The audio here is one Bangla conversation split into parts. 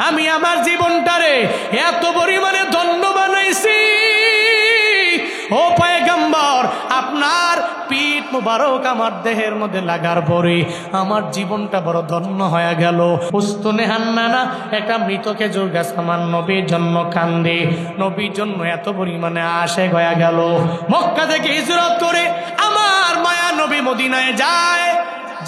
আমি আমার জীবনটারে এত পরিমাণে ধন্য বানাইছি। ও পয়গম্বর, আপনার পিঠ মুবারক আমার দেহের মধ্যে লাগার পরে আমার জীবনটা বড় ধন্য হয়ে গেল। উস্তুনে হান্নানা একটা মৃত খেজুর গাছ আমার নবীর জন্য কান্দে, নবীর জন্য এত পরিমাণে আশেক হয়ে গেল। মক্কা থেকে হিজরত করে আমার মায়া নবী মদিনায় যায়।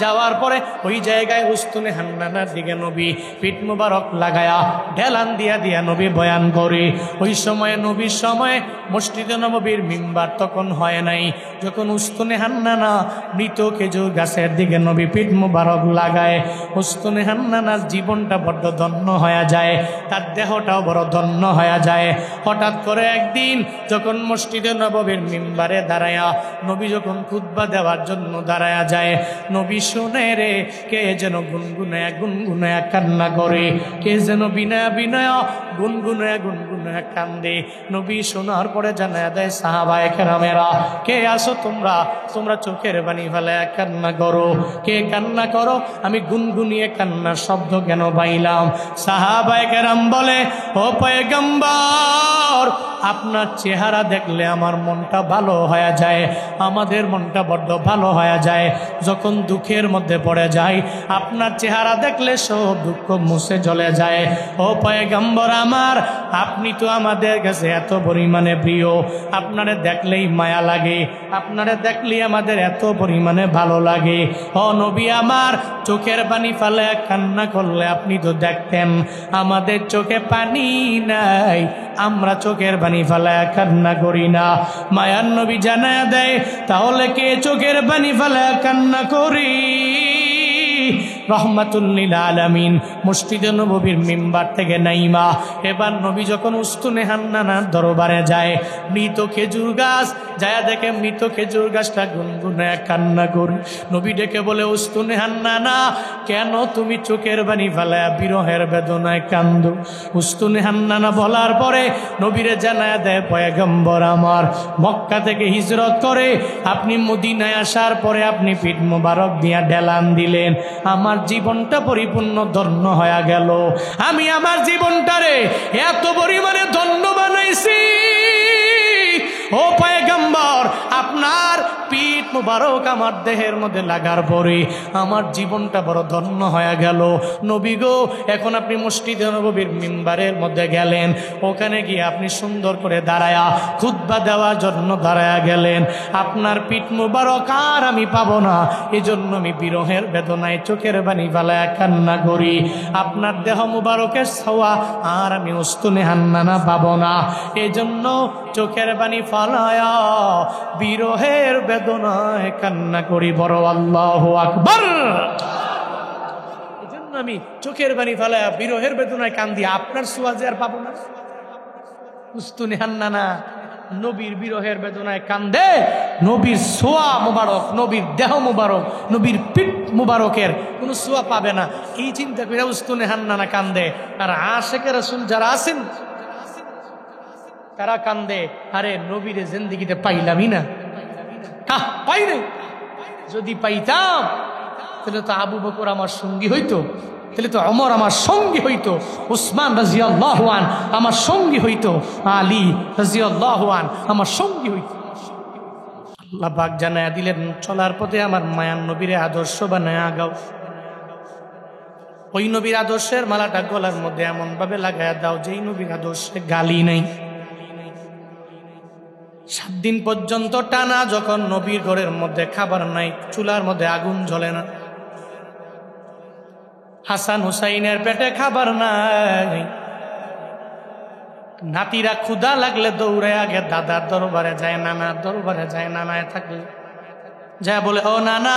যাওয়ার পরে ওই জায়গায় উস্তুনে হান্নানার দিকে নবী পিঠ মুবারক লাগায়া ঢেলান দিয়া দিয়া নবী বয়ান করে। ওই সময়ে নবীর সময়ে মসজিদে নববীর মিম্বার তখন হয় নাই। যখন উস্তুনে হান্নানা মৃত খেজুর গাছের দিকে নবী পিঠ মুবারক লাগায়, উস্তুনে হান্নানার জীবনটা বড্ড ধন্য হয়ে যায়, তার দেহটাও বড় ধন্য হয়ে যায়। হঠাৎ করে একদিন যখন মসজিদে নববীর মিম্বারে দাঁড়ায়া নবী যখন খুতবা দেওয়ার জন্য দাঁড়ায়া যায়, নবী শুনে রে কে যেন গুনগুনায়া গুনগুনায়া কান্না করে, কে যেন বিনয়া বিনয়া গুনগুনায়া গুনগুনায়া কান্দে। নবী শোনার পরে জানায়া দেয় সাহাবায়ে কেরামেরা, কে আসো তোমরা, তোমরা চোখের পানি ফেলে কান্না করো, কে কান্না করো, আমি গুনগুনিয়ে কান্নার শব্দ কেন পাইলাম? সাহাবায়ে কেরাম বলে, ও পয়গম্বর, আপনার চেহারা দেখলে আমার মনটা ভালো হয়ে যায়, আমাদের মনটা বড্ড ভালো হয়ে যায়। যখন দুঃখের মধ্যে পড়ে যায় আপনার চেহারা দেখলে সব দুঃখ মুছে চলে যায়। ও পয়গম্বর আমার, আপনি তো আমাদের কাছে এত পরিমাণে প্রিয়, আপনারে দেখলেই মায়া লাগে, আপনারে দেখলেই আমাদের এত পরিমাণে ভালো লাগে। ও নবী আমার, চোখের পানি ফেলে কান্না করলে আপনি তো দেখতেন, আমাদের চোখে পানি নাই, আমরা চোখের পানি ফেলে কান্না করি না। মায়ার নবী জানায়া দেয়, তাহলে কে চোখের পানি ফেলে কান্না করি? রহমাতুল লিল আলামিন মসজিদে নববীর মিম্বার থেকে নাইমা এবার নবী যখন উস্তুনে হান্নানার দরবারে যায়, মৃত খেজুর গাছ যায় দেখে মৃত খেজুর গাছটা গুনগুনায় কান্না করে। নবী ডেকে বলে, উস্তুনে হান্নানা, কেন তুমি চোখের পানি ফেলায়া বিরহের বেদনায় কান্দো? উস্তুনে হান্নানা বলার পরে নবীরে জানায়া দেয়, পয়গম্বর আমার, মক্কা থেকে হিজরত করে আপনি মদিনায় আসার পরে আপনি পিঠ মুবারক দিয়া ঢেলান দিলেন, আমার জীবনটা পরিপূর্ণ ধন্য হয়ে গেল। আমি আমার জীবনটারে এত পরিমাণে ধন্য বানাইছি। ও পয়গম্বর, আপনার পিঠ মুবারক আমার দেহের মধ্যে লাগার পরে আমার জীবনটা বড় ধন্য হয়ে গেল। নবী গো, এখন আপনি মসজিদে নববীর মিম্বারের মধ্যে গেলেন, ওখানে গিয়ে আপনি সুন্দর করে দাঁড়ায়া খুতবা দেওয়ার জন্য দাঁড়ায়া গেলেন। আপনার পিঠ মুবারক আর আমি পাবো না, এজন্য আমি বিরহের বেদনায় চোখের পানি ফেলায়া কান্না করি। আপনার দেহ মুবারকের ছোঁয়া আর আমি উস্তুনে হান্নানা পাবো না, এজন্য চোখের পানি ফালায়া বিরহের বেদনায় কান্না করি। বড় আল্লাহু আকবার। এজন্য আমি চোখের পানি ফালায়া বিরহের বেদনায় কান্দি, আপনার ছোঁয়া যে আর পাবো না। উস্তুনে হান্নানা নবীর বিরহের বেদনায় কান্দে, নবীর ছোঁয়া মুবারক, নবীর দেহ মুবারক, নবীর পিঠ মুবারকের কোনো ছোঁয়া পাবে না, এই চিন্তা করে উস্তুনে হান্নানা কান্দে। আর আশিকে রাসূল যারা আছেন তারা কান্দে, আরে নবীরে জিন্দেগিতে পাইলামই না, পাই নাই, যদি পাইতাম তাহলে তো আবু বকর আমার সঙ্গী হইতো, তাহলে তো ওমর আমার সঙ্গী হইতো, উসমান রাদিয়াল্লাহু আন আমার সঙ্গী হইতো, আলী রাদিয়াল্লাহু আন আমার সঙ্গী হইতো। আল্লাহ পাক জানায়া দিলেন, চলার পথে আমার মায়ার নবীরে আদর্শ বানায় আগাও। ওই নবীর আদর্শের মালাটা গলার মধ্যে এমন ভাবে লাগায়া দাও যেই নবীর আদর্শে গালি নেই। 7 দিন পর্যন্ত টানা যখন নবীর ঘরের মধ্যে খাবার নাই, চুলার মধ্যে আগুন জ্বলে না, হাসান হুসাইনের পেটে খাবার নাই, নাতিরা ক্ষুধা লাগলে দৌড়ে আগে দাদার দরবারে যায়, নানার দরবারে যায়, নানায় থাকলে যা বলে, ও নানা,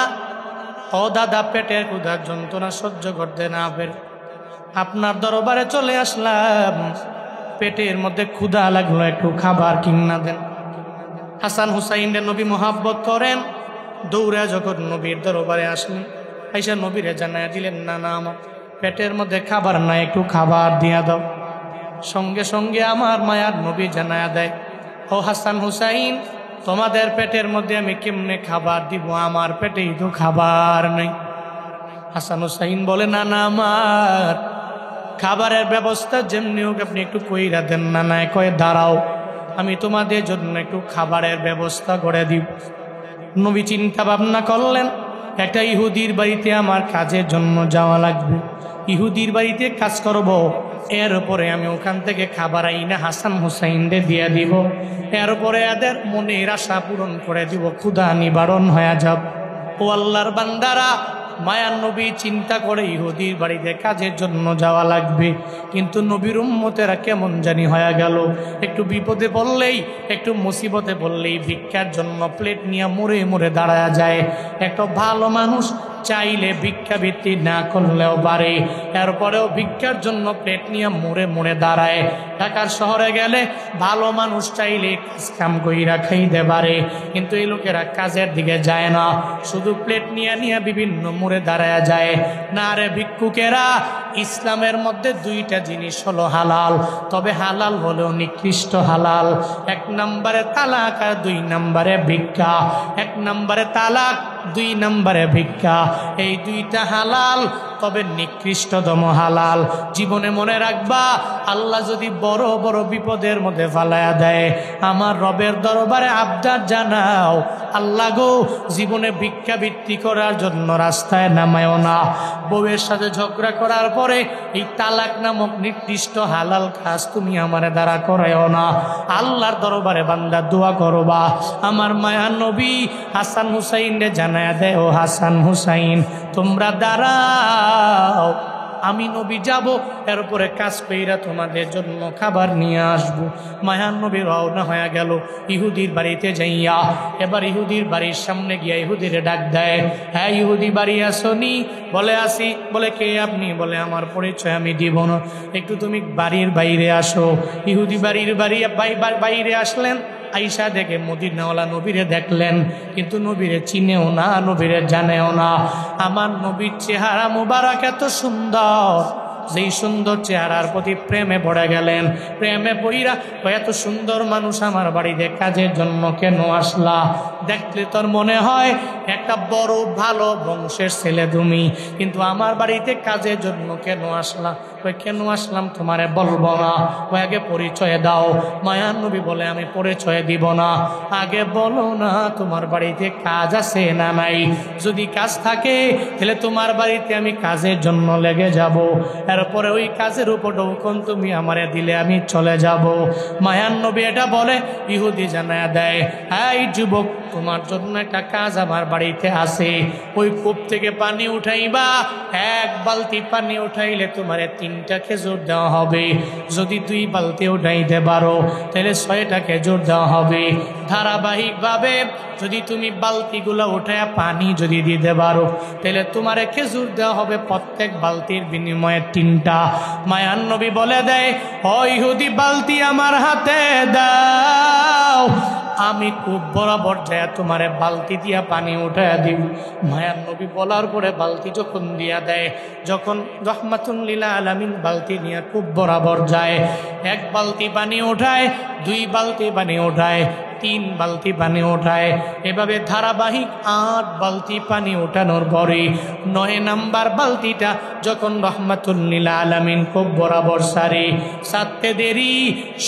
ও দাদা, পেটের ক্ষুধার যন্ত্রণা সহ্য করতে না পেরে আপনার দরবারে চলে আসলাম, পেটের মধ্যে ক্ষুধা লাগলো, একটু খাবার কিনা দেন। হাসান হুসাইনের নবী মোহাব্বত করেন, দৌড়ে যখন নবীর দরবারে আসলেন, আইসা নবীরে জানায় দিলেন, নানা আমার পেটের মধ্যে খাবার নাই, একটু খাবার দিয়া দাও। সঙ্গে সঙ্গে আমার মায়ার নবী জানায়া দেয়, ও হাসান হুসাইন, তোমাদের পেটের মধ্যে আমি কেমনে খাবার দিব, আমার পেটেই তো খাবার নেই। হাসান হুসাইন বলে, নানা আমার খাবারের ব্যবস্থা যেমনি হোক আপনি একটু কইরা দেন না। নাই কয়ে দাঁড়াও, আমি তোমাদের জন্য একটু খাবারের ব্যবস্থা করে দিব। নবী চিন্তা ভাবনা করলেন, একটা ইহুদির বাড়িতে আমার কাজের জন্য যাওয়া লাগবে, ইহুদির বাড়িতে কাজ করব, এর উপরে আমি ওখান থেকে খাবার আইনা হাসান হুসাইনদের দিয়ে দিব, এর উপরে এদের মনের আশা পূরণ করে দিব, ক্ষুধা নিবারণ হয়ে যাব। ও আল্লাহর বান্দারা, মায়ার নবী চিন্তা করে ইহুদির বাড়িতে কাজের জন্য যাওয়া লাগবে, কিন্তু নবীর উম্মতেরা কেমন জানি হয়ে গেল, একটু বিপদে পড়লেই, একটু মুসিবতে পড়লেই ভিক্ষার জন্য প্লেট নিয়ে মুড়ে মুড়ে দাঁড়ায় যায়। একটা ভালো মানুষ চাইলে ভিক্ষাবৃত্তি না করলেও পারে, এরপরেও ভিক্ষার জন্য প্লেট নিয়ে মুড়ে মুড়ে দাঁড়ায়। ঢাকার শহরে গেলে ভালো মানুষ চাইলে কাজ কাম কইরা খাইতে পারে, কিন্তু এই লোকেরা কাজের দিকে যায় না, শুধু প্লেট নিয়ে নিয়ে বিভিন্ন মুড়ে দাঁড়ায় যায়। না রে ভিক্ষুকেরা, ইসলামের মধ্যে দুইটা জিনিস হলো হালাল, তবে হালাল হলেও নিকৃষ্ট হালাল। 1 নম্বরে তালাক আর 2 নম্বরে ভিক্ষা। 1 নম্বরে তালাক, 2 নম্বরে ভিক্ষা, এই দুইটা হালাল, তবে নিকৃষ্টতম হালাল। জীবনে মনে রাখবা, আল্লাহ যদি বড় বড় বিপদের মধ্যে ফালায়া দেয়, আমার রবের দরবারে আবদার জানাও, আল্লাহ গো, জীবনে ভিক্ষাবৃত্তি করার জন্য রাস্তায় নামায়ও না। বউয়ের সাথে ঝগড়া করার পরে এই তালাক নামক নির্দিষ্ট হালাল কাজ তুমি আমার দ্বারা করায়ও না। আল্লাহর দরবারে বান্দা দোয়া করবা। আমার মায়া নবী হাসান হুসাইনরে জানায়া দেয়, ও হাসান হুসাইন, তোমরা দাঁড়াও, আমি নবী যাব, এরপরে কাজ কইরা তোমাদের জন্য খাবার নিয়ে আসব। মায়ান নবী রওনা হয়ে গেল ইহুদির বাড়িতে যাইয়া। এবার ইহুদির বাড়ির সামনে গিয়া ইহুদিরে ডাক দেয়, হ্যাঁ ইহুদি বাড়ি আসনি? বলে আসি। বলে কে আপনি? বলে আমার পরিচয় আমি দিব না, একটু তুমি বাড়ির বাইরে আসো। ইহুদি বাড়ির বাইরে আসলেন, আইসা দেখে মদিনাওয়ালা নবীরে দেখলেন, কিন্তু নবীরে চিনেও না, নবীরে জানেও না। আমার নবীর চেহারা মুবারক এত সুন্দর, যেই সুন্দর চেহারার প্রতি প্রেমে পড়ে গেলেন। প্রেমে পইরা, এত সুন্দর মানুষ আমার বাড়িতে কাজের জন্য কেন আসলা? দেখলে তোর মনে হয় একটা বড় ভালো বংশের ছেলে তুমি, কিন্তু আমার বাড়িতে কাজের জন্য কেন আসলা? কেন আসলাম তোমারে বলবো না, আগে পরিচয় দাও। মায়ান নবী বলে, আমি পরিচয় দিব না, আগে বলো না তোমার বাড়িতে কাজ আছে না নাই? যদি কাজ থাকে তাহলে তোমার বাড়িতে আমি কাজের জন্য লেগে যাব, এরপরে ওই কাজের উপর ডৌকন তুমি আমারে দিলে আমি চলে যাব। মায়ান নবী এটা বলে, ইহুদি জানায়া দেয়, এই যুবক, তোমার জন্য একটা কাজ আমার বাড়িতে আছে। ওই কূপ থেকে পানি উঠাইবা, 1 বালতি পানি উঠাইলে তোমারে 3টা খেজুর দেওয়া হবে। যদি 2 বালতি উঠাইতে পারো তাহলে 6টা খেজুর দেওয়া হবে। ধারাবাহিকভাবে যদি তুমি বালতিগুলো উঠায়া পানি যদি দিতে পারো তাহলে তোমারে খেজুর দেওয়া হবে প্রত্যেক বালতির বিনিময়ে 3টা। মায়ান নবী বলে দেয়, ও ইহুদি, বালতি আমার হাতে দাও, আমি খুব বরাবর যায় তোমারে বালতি দিয়া পানি উঠাইয়া দিব। মায়ান নবী বলার পরে বালতি যখন দিয়া দেয়, যখন রহমাতুল লিল আলামিন বালতি নিয়ে খুব বরাবর যায়, 1 বালতি পানি ওঠায়, 2 বালতি পানি ওঠায়, 3 বালতি পানি ওঠায়, এভাবে ধারাবাহিক 8 বালতি পানি ওঠানোর পরে 9 নাম্বার বালতিটা যখন রহমাতুল লিল আলামিন খুব বরাবর সারতে দেরি,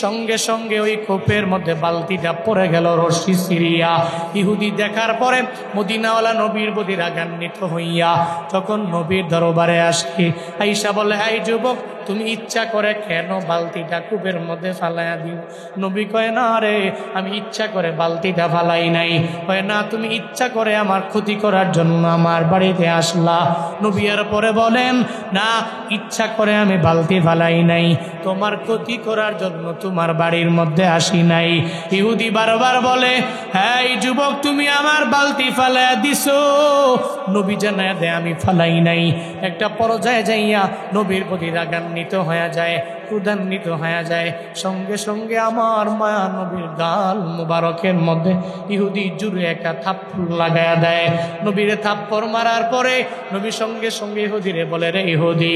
সঙ্গে সঙ্গে ওই কূপের মধ্যে বালতিটা পড়ে গেল রশি সিরিয়া। ইহুদি দেখার পরে মদিনাওয়ালা নবীর প্রতি রাগান্বিত হইয়া যখন নবীর দরবারে আসে, আইসা বলে, এই যুবক, তুমি ইচ্ছা করে কেন বালতিটা কূপের মধ্যে ফালাইয়া দিও? নবী কয়, না রে, আমি ইচ্ছা করে বালতিটা ফালাই নাই। কয়, না, তুমি ইচ্ছা করে আমার ক্ষতি করার জন্য আমার বাড়িতে আসলা। নবী এর পরে বলেন, না, ইচ্ছা করে আমি বালতি ফালাই নাই, তোমার ক্ষতি করার জন্য তোমার বাড়ির মধ্যে আসি নাই। ইহুদি বারবার বলে, হ্যাঁ যুবক, তুমি আমার বালতি ফালাইয়া দিছো। নবী জানায় দেয়, আমি ফালাই নাই। একটা পর্যায়ে যাইয়া নবীর প্রতি রাগান্বিত হয়ে যায়, ক্রোধান্বিত হয়ে যায়। সঙ্গে সঙ্গে আমার মায়া নবীর গাল মুবারকের মধ্যে ইহুদি জুড়ে একটা থাপ্পড় লাগায়া দেয়। নবীরে থাপ্পড় মারার পরে নবী সঙ্গে সঙ্গে ইহুদিরে বলে, রে ইহুদি,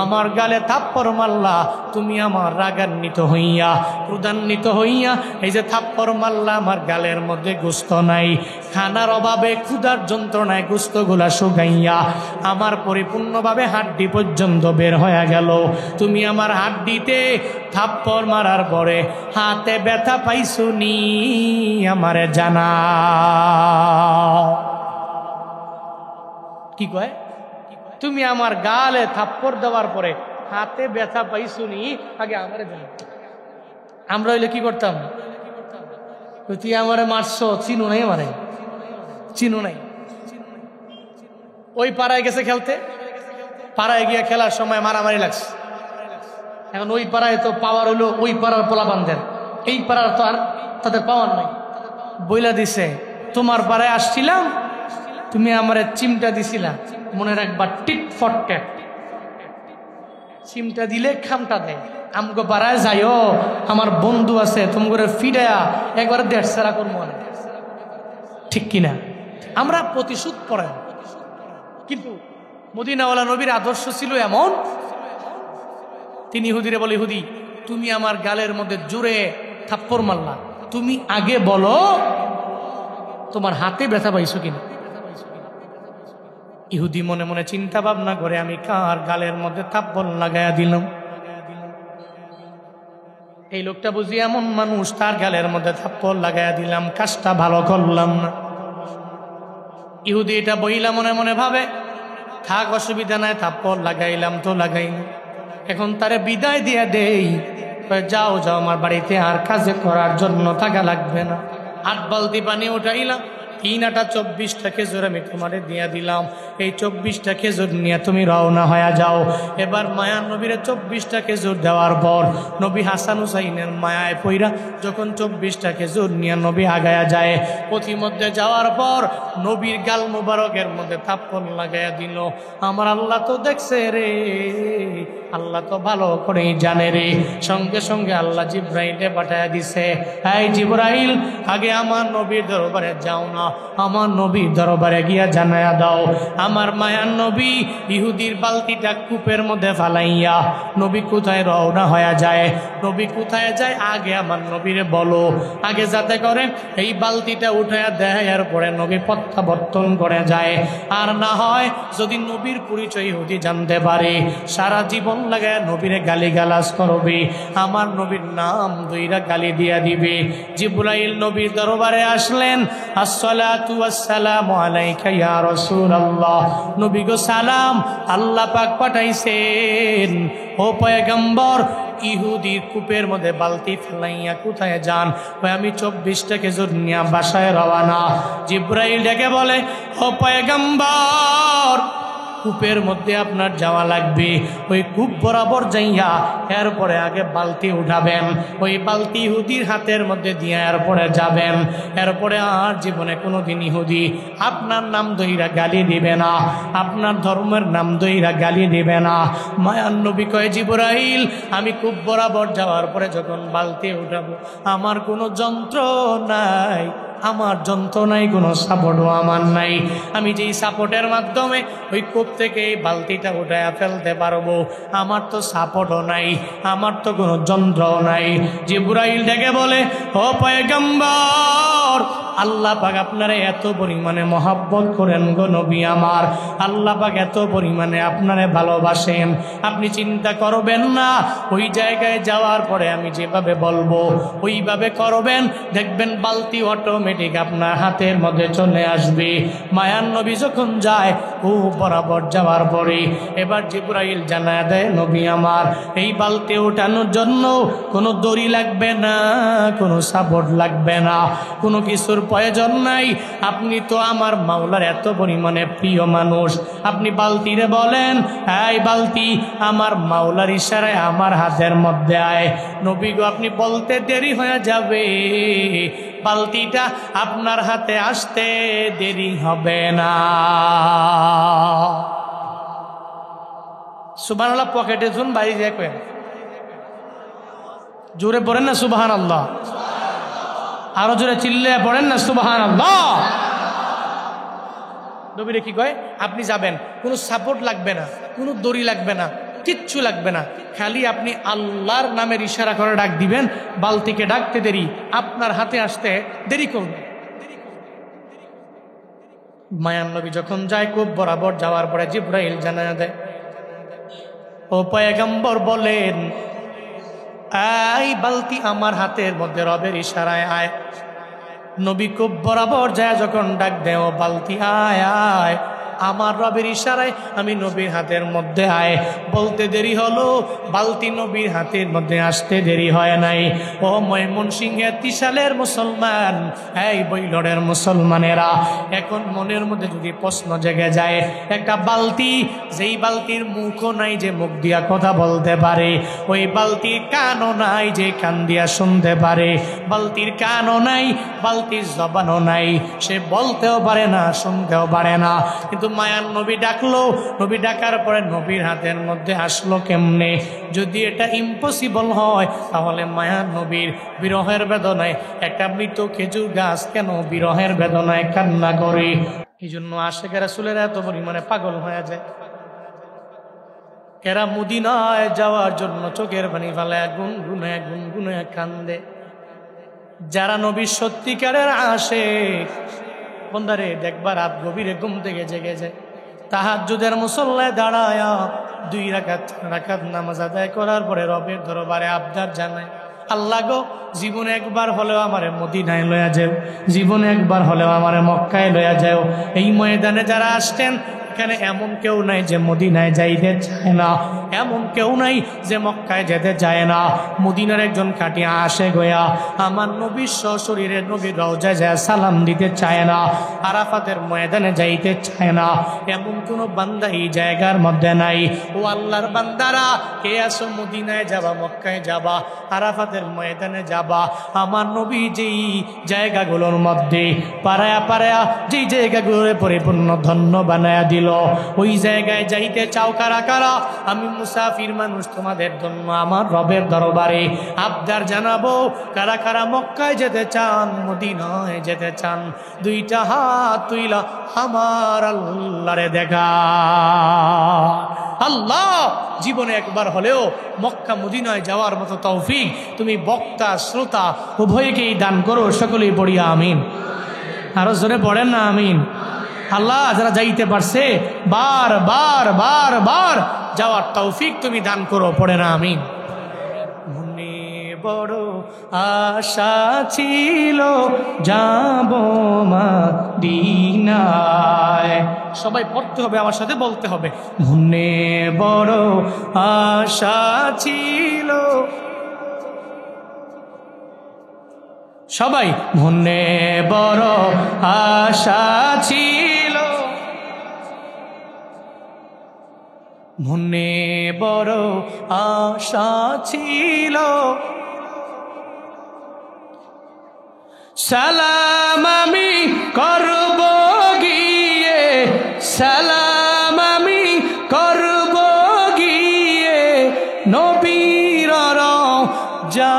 আমার গালে থাপ্পড় মারলা, তুমি আমার রাগান্বিত হইয়া, ক্রোধান্বিত হইয়া এই যে থাপ্পড় মারলা, আমার গালের মধ্যে গোস্ত নাই, খানার অভাবে ক্ষুধার যন্ত্রণায় গোশতগুলা শুকাইয়া আমার পরিপূর্ণভাবে হাড্ডি পর্যন্ত বের হয়ে গেল। তুমি আমার হাড্ডিতে থাপ্পড় মারার পরে হাতে ব্যথা পাইছো নি আমারে জানা। কি কয়? তুমি আমার গালে থাপ্পড় দেওয়ার পরে হাতে ব্যথা পাইছো নি আগে আমারে জানা। আমরা হইলে কি করতাম? তুই আমারে মারছো, চিনো নাই, আমারে চিনো নাই। ওই পাড়ায় গেছে খেলতে, পাড়ায় গিয়ে খেলার সময় মারামারি লাগছে। এখন ওই পাড়ায় তো পাওয়ার হইলো ওই পাড়ার পোলাপানদের, এই পাড়ার তো আর তাদের পাওয়ার নাই। বইলা দিছে, তোমার পাড়ায় আসছিলাম, তুমি আমারে চিমটা দিছিলা, মনে রাখবা টিট ফর ট্যাট। চিমটা দিলে খামটা দেয়। আমগো পাড়ায় যাইও, আমার বন্ধু আছে, তুমি করে ফিডায়া একবার 1.5 সেরা করবো। ঠিক কিনা? আমরা প্রতিশোধ পড়েন, কিন্তু মদিনাওয়ালা নবীর আদর্শ ছিল এমন, তিনি ইহুদিরে বলে, ইহুদি তুমি আমার গালের মধ্যে জোরে থাপ্পড় মারলা, তুমি আগে বলো তোমার হাতে ব্যথা পাইছো কিনা। ইহুদি মনে মনে চিন্তা ভাবনা করে, আমি কার গালের মধ্যে থাপ্পড় লাগাইয়া দিলাম। এই লোকটা বুঝি এমন মানুষ, তার গালের মধ্যে থাপ্পড় লাগাইয়া দিলাম, কাজটা ভালো করলাম না। ইহুদি এটা বইলা মনে মনে ভাবে, থাক অসুবিধা নাই, থাপ্পড় লাগাইলাম তো লাগাইনি, এখন তারে বিদায় দিয়ে দেই। যাও যাও, আমার বাড়িতে আর কাজে করার জন্য টাকা লাগবে না। 8 বালতি পানি উঠাইলাম, 3 আটা 24টা খেজুর আমি তোমারে দিয়ে দিলাম, এই 24টা খেজুর নিয়ে তুমি রওনা হয়ে যাও। এবার মায়ার নবীরে 24টা খেজুর দেওয়ার পর নবী হাসান হুসাইনের মায়ায় পইরা যখন 24টা খেজুর নিয়ে নবী আগায়া যায়, পথিমধ্যে যাওয়ার পর নবীর গাল মুবারকের মধ্যে থাপ্পড় লাগাইয়া দিল। আমার আল্লাহ তো দেখছে রে, আল্লাহ তো ভালো করেই জানে রে। সঙ্গে সঙ্গে আল্লাহ জিব্রাইলে পাঠাইয়া দিছে, এই জিব্রাইল আগে আমার নবীর দরবারে যাও না, আমার নবীর দরবারে গিয়া জানায়া দাও আমার মায়ার নবী ইহুদির বালতিটা কূপের মধ্যে ফালাইয়া নবী কোথায় রওনা হয়ে যায়। নবী কোথায় যায় আগে আমার নবীরে বলো, আগে যাতে করে এই বালতিটা উঠাইয়া দেয়, এরপরে নবী প্রত্যাবর্তন করে যায়। আর না হয় যদি নবীর পরিচয় ইহুদি জানতে পারে, সারা জীবন লাগায় নবীরে গালিগালাজ করবে, আমার নবীর নাম দুইরা গালি দিয়া দিবে। জিবরাইল নবীর দরবারে আসলেন, আসসালাতু ওয়াসসালামু আলাইকা ইয়া রাসূলুল্লাহ। নবী গো সালাম, আল্লাহ পাক পাঠাইছেন। ও পয়গম্বর, ইহুদির কূপের মধ্যে বালতি ফেলাইয়া কোথায় যান? আমি 24টা খেজুর নিয়ে বাসায় রওনা। জিবরাইল ডেকে বলে, ও পয়গম্বর, কূপের মধ্যে আপনার যাওয়া লাগবে, ওই কূপ বরাবর যাইয়া এরপরে আগে বালতি উঠাবেন, ওই বালতি ইহুদির হাতের মধ্যে দিয়ে এরপরে যাবেন। এরপরে আর জীবনে কোনোদিন ইহুদি আপনার নাম দইরা গালি দিবে না, আপনার ধর্মের নাম দইরা গালি দিবে না। মায়ার নবী কয়, জিবরাইল আমি কূপ বরাবর যাওয়ার পরে যখন বালতি উঠাবো, আমার কোনো যন্ত্র নাই, আমার যন্ত্রণায় কোনো সাপোর্টও আমার নাই। আমি যেই সাপোর্টের মাধ্যমে ওই কূপ থেকে এই বালতিটা উঠায়া ফেলতে পারবো, আমার তো সাপোর্টও নাই, আমার তো কোনো যন্ত্রও নাই। জিবরাইল ডেকে বলে, ও পয়গম্বর, আল্লাহ পাক আপনারে এত পরিমাণে মহব্বত করেন গো নবী আমার, আল্লাহ পাক এত পরিমাণে আপনারে ভালোবাসেন, আপনি চিন্তা করবেন না। ওই জায়গায় যাওয়ার পরে আমি যেভাবে বলবো ওইভাবে করবেন, দেখবেন বালতি অটোমেটিক আপনার হাতের মধ্যে চলে আসবে। মায়ার নবী যখন যায়, ও বরাবর যাওয়ার পরে এবার জিবরাইল জানায় দেয়, নবী আমার এই বালতি ওঠানোর জন্য কোনো দড়ি লাগবে না, কোনো সাপোর্ট লাগবে না, কোনো কিছুর প্রয়োজন নাই। আপনি তো আমার মাওলার এত পরিমাণে প্রিয় মানুষ, আপনি বালতিরে বলেন, এই বালতি আমার মাওলার ইশারায় আমার হাতের মধ্যে আয়। নবী গো, আপনি বলতে দেরি হয়ে যাবে, বালতিটা আপনার হাতে আসতে দেরি হবে না। সুবহানাল্লাহ পকেটে শুন, বাইরে যায় কয়েন জোরে পড়েন না সুবহানাল্লাহ, আরো জোরে চিল্লে পড়েন না সুবহানাল্লাহ। নবীরে কি কয়, আপনি যাবেন, কোনো সাপোর্ট লাগবে না, কোনো দড়ি লাগবে না, কিচ্ছু লাগবে না, খালি আপনি আল্লাহর নামের ইশারা করে ডাক দিবেন, বালতিকে ডাকতে দেরি আপনার হাতে আসতে দেরি করবে। মায়ান নবী যখন যায় কূপ বরাবর যাওয়ার পরে জিব্রাইল জানায়া দেয়, ও পয়গম্বর বলেন, এই বালতি আমার হাতের মধ্যে রবের ইশারায় আয়। নবী কূপ বরাবর যায় যখন ডাক দেয়, ও বালতি আয় আয়, আমার রবের ইশারায় আমি নবীর হাতের মধ্যে আয়। বলতে দেরি হলো, বালতি নবীর হাতের মধ্যে আসতে দেরি হয় নাই। ও ময়মনসিংহের ত্রিশালের মুসলমান, এই বৈলরের মুসলমানেরা, এখন মনের মধ্যে যদি প্রশ্ন জেগে যায়, একটা বালতি, যেই বালতির মুখও নাই যে মুখ দিয়া কথা বলতে পারে, ওই বালতির কানও নাই যে কান দিয়া শুনতে পারে, বালতির কানও নাই, বালতির জবানও নাই, সে বলতেও পারে না, শুনতেও পারে না। কিন্তু মায়ার নবী ডাকলো, নবী ডাকার পরে নবীর হাতের মধ্যে আসলো কেমনে? যদি এটা ইম্পসিবল হয়, তাহলে মায়ার নবীর বিরহের বেদনায় একটা মৃত খেজুর গাছ কেন বিরহের বেদনায় কান্না করে? এই জন্য আশিকে রাসূলের এত পরিমাণে পাগল হয়ে যায়, এরা মদিনায় যাওয়ার জন্য চোখের পানি ফেলায় গুনগুনে গুনগুনে কান্দে। যারা নবীর সত্যিকারের আশিক, বন্দারে দেখবা রাত গভীরে ঘুম থেকে জেগে যায়, তাহাজ্জুদের মুসল্লায় দাঁড়ায় 2 রাকাত নামাজ আদায় করার পরে রবের দরবারে আবদার জানায়, আল্লাহ গো, জীবনে একবার হলেও আমারে মদিনায় লয়া যাও, জীবনে একবার হলেও আমারে মক্কায় লয়া যাও। এই ময়দানে যারা আসতেন, এখানে এমন কেউ নাই যে মদিনায় যাইতে চায় না, এমন কেউ নাই যে মক্কায় যেতে চায় না। মদিনার একজন কাটিয়া আসে গয়া আমার নবীর সশরীরে নবীর রওজায় যায় সালাম দিতে চায় না, আরাফাতের ময়দানে যাইতে চায় না, এমন কোন বান্দা এই জায়গার মধ্যে নাই। ও আল্লাহর বান্দারা, কে আসো মদিনায় যাবা, মক্কায় যাবা, আরাফাতের ময়দানে যাবা, আমার নবী যেই জায়গাগুলোর মধ্যে পাড়ায়া পাড়ায়া যেই জায়গাগুলোর পরিপূর্ণ ধন্য বানায়া দিল, ওই জায়গায় যাইতে চাও কারা কারা? আমি মুসাফির মানুষ, তোমাদের জন্য আমার রবের দরবারে আবদার জানাবো। কারা কারা মক্কায় যেতে চান, মদিনায় যেতে চান? 2টা হাত তুইলা আমার আল্লাহরে দেখা। আল্লাহ জীবনে একবার হলেও মক্কা মদিনায় যাওয়ার মতো তৌফিক তুমি বক্তা শ্রোতা উভয়কেই দান করো। সকলেই পড়িয়া আমিন। আরো জোরে পড়েন না আমিন। আল্লাহ যারা যাইতে পারছে বার বার বার বার যাওয়ার তৌফিক তুমি দান করো, পড়ে না আমিন। মনে বড় আশা ছিল যাব মদিনায়, সবাই পড়তে হবে, আমার সাথে বলতে হবে, মনে বড় আশা ছিল, সবাই, মনে বড় আশা ছিল, মনে বড় আশা ছিল, সালাম আমি করব গিয়ে, সালাম আমি করব গিয়ে নবীর রওজা,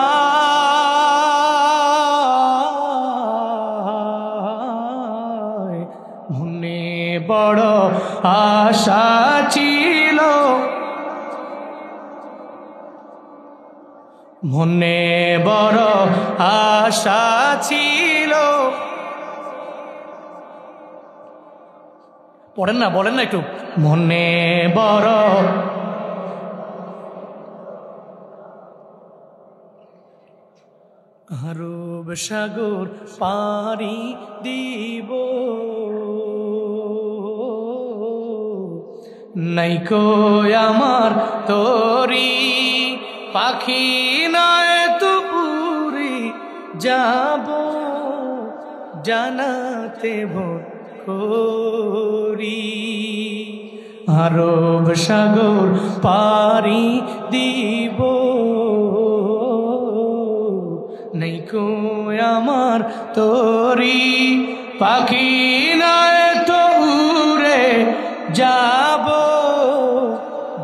মনে বড় আশা ছিল, মনে বড় আশা ছিল। পড়েন না, বলেন না একটু, মনে বড় আরব সাগর পাড়ি দিব, নাইকো আমার তোরি পাখি নয় তুপুরি, যাব জানাতে ভোর করি, আরব সাগর পাড়ি দিব, নাইকো আমার তোরি পাখি নয় তো উড়ে যাব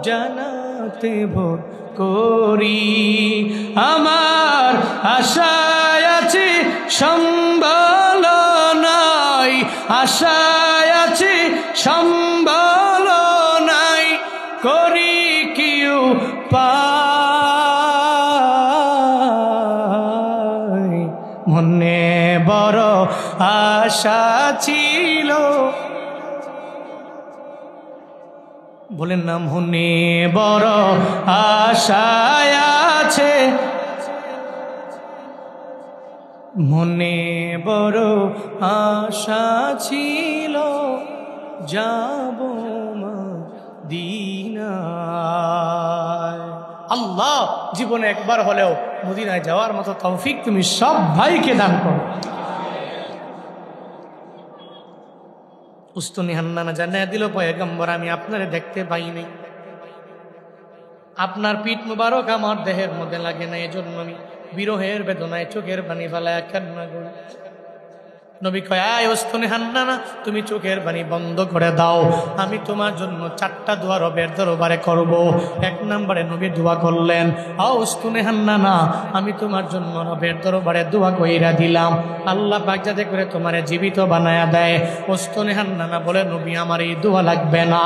জানাতে ভোর করি, আমার আশায় আছে সম্বল নাই, আশায় আছে সম্বল নাই, করি কি উপায়, মনে বড় আশা ছিল, বলেন না মনে বড় আশায় আছে, মনে বড় আশা ছিল যাব মদিনায়। আল্লাহ জীবনে একবার হলেও মদিনায় যাওয়ার মতো তৌফিক তুমি সব ভাইকে দান করো। উস্তুনি হান্নানা জানায়া দিল, পয়গম্বর আমি আপনারে দেখতে পাইনি, আপনার পিঠ মুবারক আমার দেহের মধ্যে লাগে না, এজন্য আমি বিরহের বেদনায় চোখের পানি ফেলায় কান্না করি। নবী কয়, আয় উস্তুনি হান্নানা, তুমি চোখের পানি বন্ধ করে দাও, আমি তোমার জন্য 4টা দোয়া রবের দরবারে করব। 1 নম্বরে নবী দোয়া করলেন, উস্তুনি হান্নানা, আমি তোমার জন্য রবের দরবারে দোয়া কইরা দিলাম, আল্লাহ পাক যাতে করে তোমারে জীবিত বানায়া দেয়। উস্তুনি হান্নানা বলে, নবী আমার এই দোয়া লাগবে না,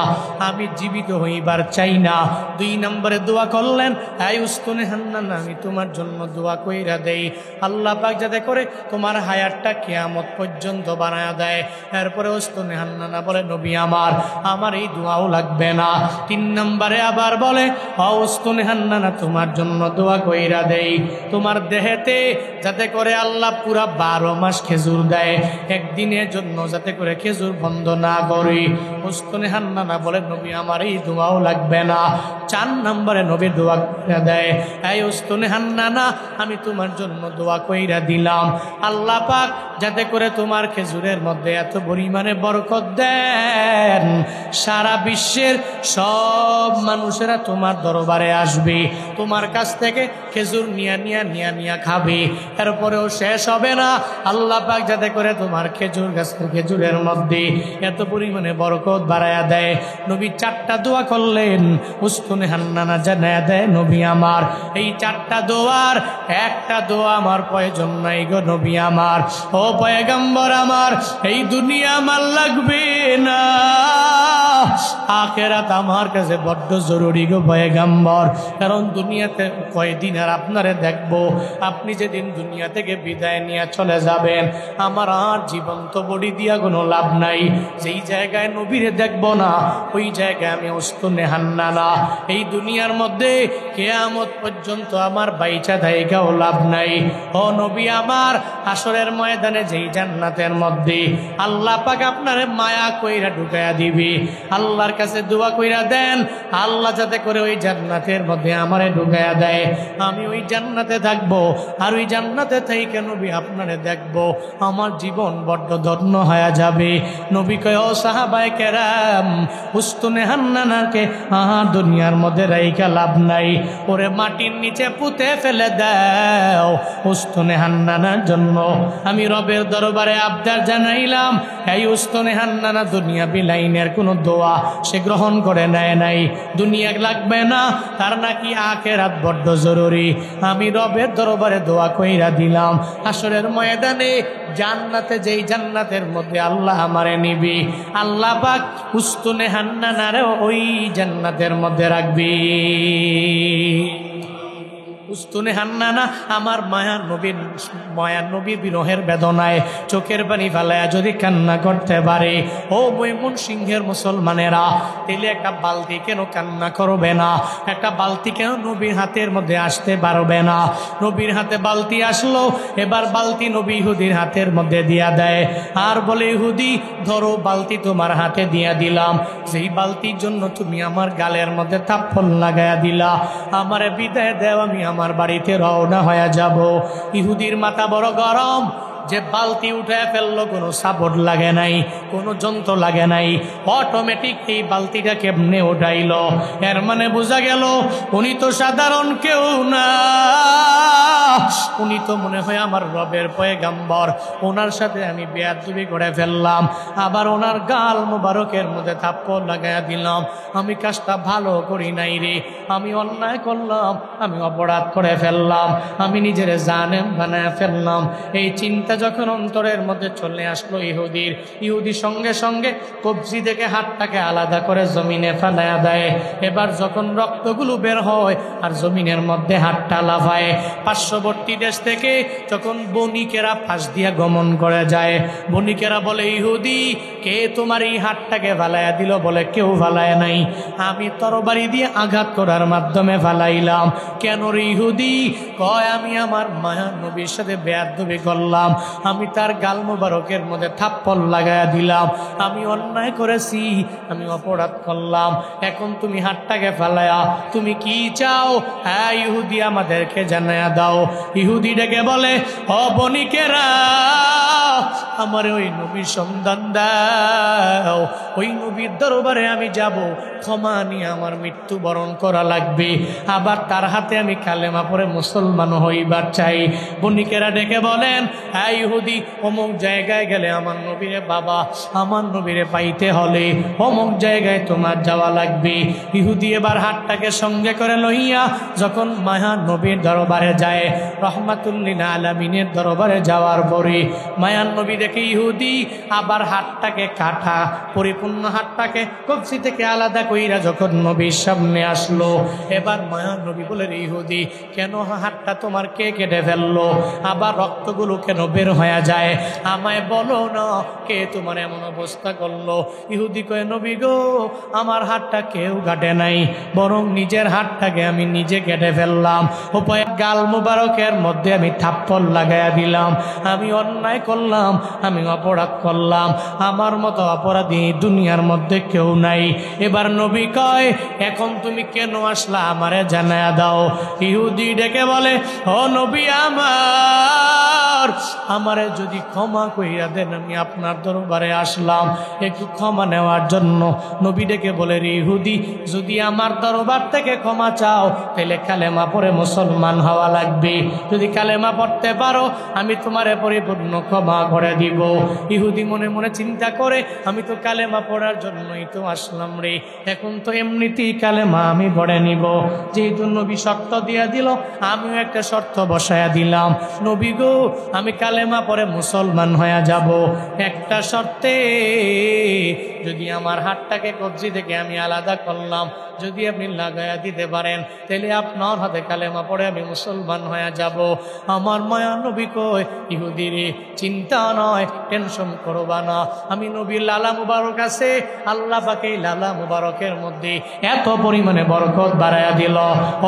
আমি জীবিত হইবার চাই না। 2 নম্বরে দোয়া করলেন, আয় উস্তুনি হান্নানা, আমি তোমার জন্য দোয়া কইরা দেই, আল্লাহ পাক যাতে করে তোমার হায়াতটা কিয়ামত পর্যন্ত বানায়া দেয়। এরপরে উস্তুনি হান্নানা বলে, নবী আমার এই দোয়াও লাগবে না। 3 নম্বরে আবার বলে, উস্তুনি হান্নানা, তোমার জন্য দোয়া কইরা দেই, তোমার দেহেতে যাতে করে আল্লাহ পুরা 12 মাস খেজুর দেয়, একদিনের জন্য যাতে করে খেজুর বন্ধ না করি। উস্তুনি হান্নানা বলে, নবী আমার এই দোয়াও লাগবে না। 4 নম্বরে নবী দোয়া কইরা দেয়, এই উস্তুনি হান্নানা, আমি তোমার জন্য দোয়া কইরা দিলাম, আল্লাহ পাক যাতে করে তোমার খেজুরের মধ্যে এত পরিমাণে বরকত দেন, সারা বিশ্বের সব মানুষেরা তোমার দরবারে আসবে, তোমার কাছ থেকে খেজুর নিয়া খাবে, এরপরেও শেষ হবে না। আল্লাহ পাক যাতে করে তোমার খেজুর গাছের খেজুরের মধ্যে এত পরিমাণে বরকত বাড়ায়া দেয়। নবী 4টা দোয়া করলেন, উস্তুনি হান্নানা জানায়া দেয়, নবী আমার এই 4টা দোয়ার একটা দোয়া আমার প্রয়োজন নাই গো নবী আমার। ও পয়গম্বর আমার, এই দুনিয়া আমার লাগবে না, আখিরাত আমার কাছে বড্ড জরুরি গো পয়গম্বর। কারণ দুনিয়াতে কয়দিন আর আপনারে দেখবো, আপনি যেদিন দুনিয়া থেকে বিদায় নিয়ে চলে যাবেন, আমার আর জীবন্ত বডি দিয়া কোনো লাভ নাই। যেই জায়গায় নবীরে দেখবো না, ওই জায়গায় আমি উস্তুনি হান্নানা এই দুনিয়ার মধ্যে কিয়ামত পর্যন্ত আমার বাইচা থাইকাও লাভ নাই। ও নবী আমার, হাসরের ময়দানে যেই জান্নাতের মধ্যে আল্লাহ পাক আপনারে মায়া কইরা ঢুকাইয়া দিবে, আল্লাহর কাছে দোয়া কইরা দেন, আল্লাহ যাতে করে ওই জান্নাতের মধ্যে আমারে ঢুকাইয়া দেয়, আমি ওই জান্নাতে থাকবো, আর ওই জান্নাতে থাইকা নবী আপনারে দেখবো, আমার জীবন বড্ড ধন্য হয়ে যাবে। নবী কয়, ও সাহাবায়ে কেরাম, উস্তুনি হান্নানাকে দুনিয়ার মধ্যে রাইখা লাভ নাই, ওরে মাটির নিচে পুঁতে ফেলে দাও। উস্তুনি হান্নানার জন্য আমি রবের দরবারে আবদার জানাইলাম, এই উস্তুনি হান্নানা দুনিয়া বিলাইনের কোনো দোয়া সে গ্রহণ করে নেয় নাই, দুনিয়া লাগবে না, তার নাকি আখিরাত বড্ড জরুরি। আমি রবের দরবারে দোয়া কইরা দিলাম, হাসরের ময়দানে জান্নাতে, যেই জান্নাতের মধ্যে আল্লাহ আমারে নিবি, আল্লাহ পাক উস্তুনি হান্নানারে ওই জান্নাতের মধ্যে রাখবি। উস্তুনি হান্নানা আমার মায়ার নবীর বিরহের বেদনায় চোখের পানি ফেলায়া যদি কান্না করতে পারে, ও ময়মনসিংহের মুসলমানেরা, তাহলে একটা বালতি কেন কান্না করবে না? একটা বালতি কেন নবীর হাতের মধ্যে আসতে পারবে না? নবীর হাতে বালতি আসলো, এবার বালতি নবী ইহুদির হাতের মধ্যে দিয়া দেয়, আর বলে, ইহুদি ধরো বালতি তোমার হাতে দিয়া দিলাম, যেই বালতির জন্য তুমি আমার গালের মধ্যে থাপ্পড় লাগায়া দিলা, আমারে বিদায় দেও, আমি আমার বাড়িতে রওনা হয়ে যাব। ইহুদির মাথা বড় গরম, যে বালতি উঠে ফেললো, কোনো সাপোর্ট লাগে নাই, কোনো যন্ত্র লাগে নাই, অটোমেটিক এই বালতিটা কেমনে উঠাইল। এর মানে বোঝা গেল উনি তো সাধারণ কেউ না, উনি তো মনে হয় আমার রবের পয়গম্বর, ওনার সাথে আমি বেয়াদবি করে ফেললাম, আবার ওনার গাল মোবারকের মধ্যে থাপ্পড় লাগাইয়া দিলাম। আমি কাজটা ভালো করি নাই রে, আমি অন্যায় করলাম, আমি অপরাধ করে ফেললাম, আমি নিজের জানেম বানায় ফেললাম। এই চিন্তা যখন অন্তরের মধ্যে চলে আসলো ইহুদি সঙ্গে সঙ্গে কবজি থেকে হাতটাকে আলাদা করে জমিনে ফেলায়া দেয়। এবার যখন রক্তগুলো বের হয় আর জমিনের মধ্যে হাতটা লাফায়, পার্শ্ববর্তীদের দেশ থেকে যখন বণিকেরা পাশ দিয়া গমন করে যায়, বণিকেরা বলে, ইহুদি কে তোমার এই হাতটাকে ফালাইয়া দিল? বলে, কেউ ফালায় নাই, আমি তরবারি দিয়ে আঘাত করার মাধ্যমে ফালাইলাম। কেন রে ইহুদি? কয়, আমি আমার মায়া নবীর সাথে বেয়াদবি করলাম, আমি তার গাল মোবারকের মধ্যে থাপ্পড় লাগাইয়া দিলাম, আমি অন্যায় করেছি, আমি অপরাধ করলাম। এখন তুমি হাতটাকে ফালায়া তুমি কি চাও? হ্যাঁ ইহুদি, আমাদেরকে জানাইয়া দাও। ইহুদি ডেকে বলে, ও বণিকেরা, আমার ওই নবীর সন্ধান দাও, ওই নবীর দরবারে আমি যাব, ক্ষমা নিয়ে আমার মৃত্যুবরণ করা লাগবে, আবার তার হাতে আমি কালেমা পড়ে মুসলমান হইবার চাই। বণিকেরা ডেকে বলেন, হ্যাঁ ইহুদি, অমুক জায়গায় গেলে আমার নবীরে বাবা, আমার নবীরে পাইতে হলে অমুক জায়গায় তোমার যাওয়া লাগবে। ইহুদি এবার হাতটাকে সঙ্গে করে লইয়া যখন মায়া নবীর দরবারে যায়, রহমাতুল্লিল আলামিনের দরবারে যাওয়ার পরে মায়ার নবী দেখে ইহুদি আবার হাতটাকে কাটা, পরিপূর্ণ হাতটাকে কবজি থেকে আলাদা কইরা যখন নবীর সামনে আসলো, এবার মায়ার নবী বলেন, ইহুদি কেন হাতটা তোমার কে কেটে ফেললো? আবার রক্তগুলো কেন বের হয়ে যায়? আমায় বলো না, কে তোমার এমন অবস্থা করলো? ইহুদি কয়ে, নবী গো, আমার হাতটা কেউ কাটে নাই, বরং নিজের হাতটাকে আমি নিজে কেটে ফেললাম, উপায় গাল মুবারকের মধ্যে আমি থাপ্পড় লাগাইয়া দিলাম, আমি অন্যায় করলাম, আমি অপরাধ করলাম, আমার মতো অপরাধী দুনিয়ার মধ্যে কেউ নাই। এবার নবী কয়, এখন তুমি কেন আসলা আমারে জানায়া দাও। ইহুদি ডেকে বলে, ও নবী আমার, আমারে যদি ক্ষমা কইরা দেন, আমি আপনার দরবারে আসলাম একটু ক্ষমা নেওয়ার জন্য। নবী ডেকে বলে, রে ইহুদি, যদি আমার দরবার থেকে ক্ষমা চাও তাহলে কালেমা পড়ে মুসলমান হওয়া লাগবে, যদি কালেমা পড়তে পারো আমি তোমারে পরিপূর্ণ ক্ষমা করে দিব। ইহুদি মনে মনে চিন্তা করে, আমি তো কালেমা পড়ার জন্যই তো আসলাম রে, এখন তো এমনিতেই কালেমা আমি পড়ে নিব। যেহেতু নবী শর্ত দিয়া দিল, আমিও একটা শর্ত বসায়া দিলাম, নবী গো, আমি কালেমা পড়ে মুসলমান হয়ে যাব, একটা শর্তে, যদি আমার হাতটাকে কবজি থেকে আমি আলাদা করলাম, যদি আপনি লাগাইয়া দিতে পারেন, তাহলে আপনার হাতে কালেমা পড়ে আমি মুসলমান হয়ে যাব। আমার মায়া নবী কয়, ইহুদি রে, চিন্তা নয়, টেনশন করবা না, আমি নবীর লালা মুবারক আছে, আল্লাহ পাকে লালা মুবারকের মধ্যে এত পরিমাণে বরকত বাড়াইয়া দিল।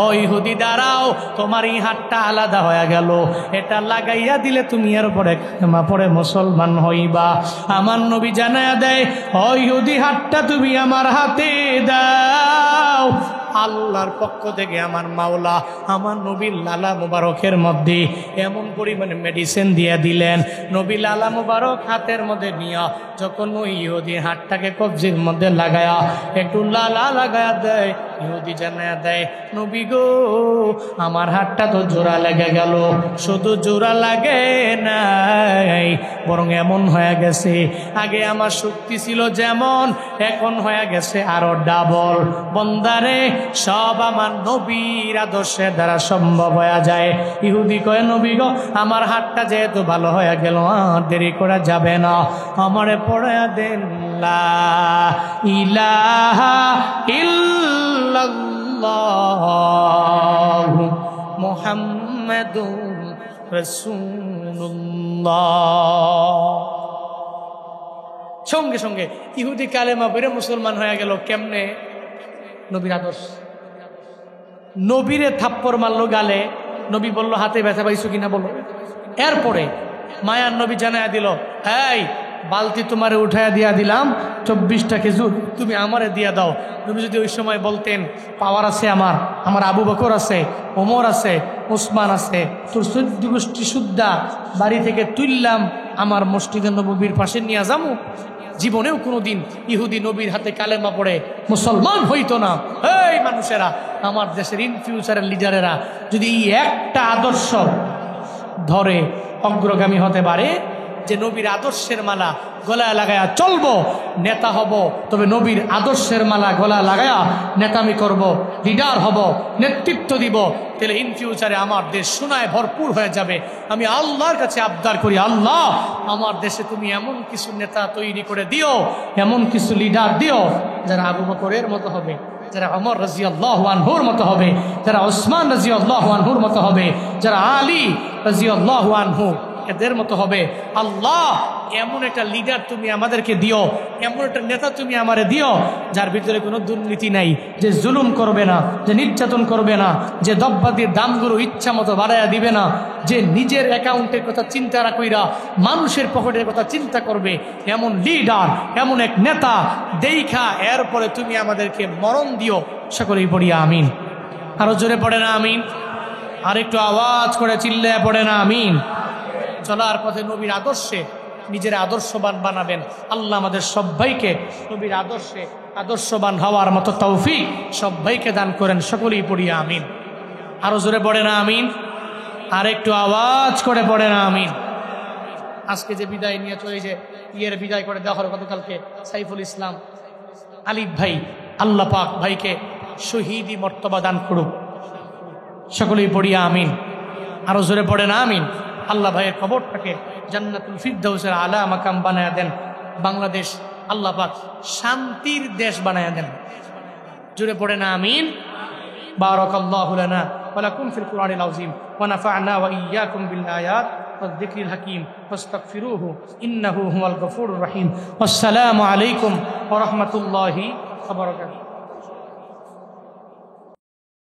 ও ইহুদি দাঁড়াও, তোমার এই হাতটা আলাদা হয়ে গেল, এটা লাগাইয়া দিলে তুমি এর পরে কালেমা পড়ে মুসলমান হইবা। আমার নবী জানাইয়া দেয়, ও ইহুদি, হাতটা তুমি আমার হাতে দাও। আল্লাহর পক্ষ থেকে আমার মাওলা আমার নবীর লালা মুবারকের মধ্যে এমন পরিমাণে মেডিসিন দিয়ে দিলেন, নবী লালা মুবারক হাতের মধ্যে নিয়া যখন ওই ইহুদি হাতটাকে কবজির মধ্যে লাগায়া একটু লালা লাগায়া দেয়, ইহুদি জানায়া দেয়, নবী গো, আমার হাতটা তো জোড়া লেগে গেল, শুধু জোড়া লাগে নাই, বরং এমন হয়ে গেছে, আগে আমার শক্তি ছিল যেমন, এখন হয়ে গেছে আরো ডাবল। বন্দারে, সব আমার নবীর আদর্শের দ্বারা সম্ভব হয়ে যায়। ইহুদি কয়, নবী গো, আমার হাতটা যেহেতু ভালো হয়ে গেল, আর দেরি করা যাবে না, আমারে পড়ে দেন লা ইলাহা ইল্লাল্লাহ মুহাম্মাদুর রাসূলুল্লাহ। সঙ্গে সঙ্গে ইহুদি কালেমা পড়ে মুসলমান হয়ে গেল। কেমনে? নবীর আদর্শ। নবীরে থাপ্পড় মারলো গালে, নবী বলল, হাতে ব্যথা পাইছো কিনা বলো। এরপরে মায়ার নবী জানাইয়া দিল, এই বালতি তোমারে উঠাইয়া দিয়া দিলাম, 24টা খেজুর তুমি আমারে দিয়া দাও। নবী যদি ওই সময় বলতেন, পাওয়ার আছে আমার আবু বকর আছে, ওমর আছে, ওসমান আছে, তোর 14 গোষ্ঠী সুদ্ধা বাড়ি থেকে তুললাম, আমার মসজিদে নববীর পাশে নিয়ে যাবো, জীবনেও কোনোদিন ইহুদি নবীর হাতে কালেমা পড়ে মুসলমান হইতো না। এই মানুষেরা, আমার দেশের ইন ফিউচারের লিডারেরা যদি এই একটা আদর্শ ধরে অগ্রগামী হতে পারে, যে নবীর আদর্শের মালা গলায় লাগায়া চলবো, নেতা হব, তবে নবীর আদর্শের মালা গলা লাগায়া নেতামি করব, লিডার হব, নেতৃত্ব দিব, তাহলে ইন ফিউচারে আমার দেশ সোনায় ভরপুর হয়ে যাবে। আমি আল্লাহর কাছে আবদার করি, আল্লাহ, আমার দেশে তুমি এমন কিছু নেতা তৈরি করে দিও, এমন কিছু লিডার দিও যারা আবু বকরের মতো হবে, যারা ওমর রাদিয়াল্লাহু আনহুর মতো হবে, যারা ওসমান রাদিয়াল্লাহু আনহুর মতো হবে, যারা আলী রাদিয়াল্লাহু আনহু এদের মতো হবে। আল্লাহ এমন একটা লিডার তুমি আমাদেরকে দিও, এমন একটা নেতা তুমি আমারে দিও যার ভিতরে কোনো দুর্নীতি নাই, যে জুলুম করবে না, যে নির্যাতন করবে না, যে দ্রব্যাদির দামগুলো ইচ্ছা মতো বাড়াইয়া দিবে না, যে নিজের অ্যাকাউন্টের কথা চিন্তা না কইরা মানুষের পকেটের কথা চিন্তা করবে। এমন লিডার, এমন এক নেতা দেইখা এরপরে তুমি আমাদেরকে মরণ দিও। সকলেই পড়িয়া আমিন। আরো জোরে পড়ে না আমিন? আর একটু আওয়াজ করে চিল্লায় পড়ে না আমিন? চলার পথে নবীর আদর্শে নিজের আদর্শবান বানাবেন। আল্লাহ আমাদের সবাইকে নবীর আদর্শে আদর্শবান হওয়ার মতো তৌফিক সবাইকে দান করেন। সকলেই পড়িয়া আমিন। আরো জোরে পড়ে না আমিন? আর একটু আওয়াজ করে পড়ে না আমিন? আজকে যে বিদায় নিয়ে চলে, যে বিদায় করে দেওয়া হলো গতকালকে সাইফুল ইসলাম আলিফ ভাই, আল্লাহ পাক ভাইকে শহীদি মর্তবা দান করুক। সকলেই পড়িয়া আমিন। আরো জোরে পড়ে না আমিন? আল্লাহ ভাইয়ের কবরটাকে জান্নাতুল ফিরদাউসের আলা মাকাম বানায়া দেন। বাংলাদেশ আল্লাহ পাক শান্তির দেশ বানায়া দেন। জোরে পড়ে না আমিন? বারাকাল্লাহু লানা ওয়া লাকুম ফিল কুরআনিল আযীম ওয়া নাফা'না ওয়া ইয়্যাকুম বিল আয়াত ওয়াজ যিকরিল হাকীম ফাস্তাগফিরুহু ইন্নাহু হুয়াল গফুরুর রহিম। আসসালামু আলাইকুম ওয়া রাহমাতুল্লাহি ওয়া বারাকাতুহু।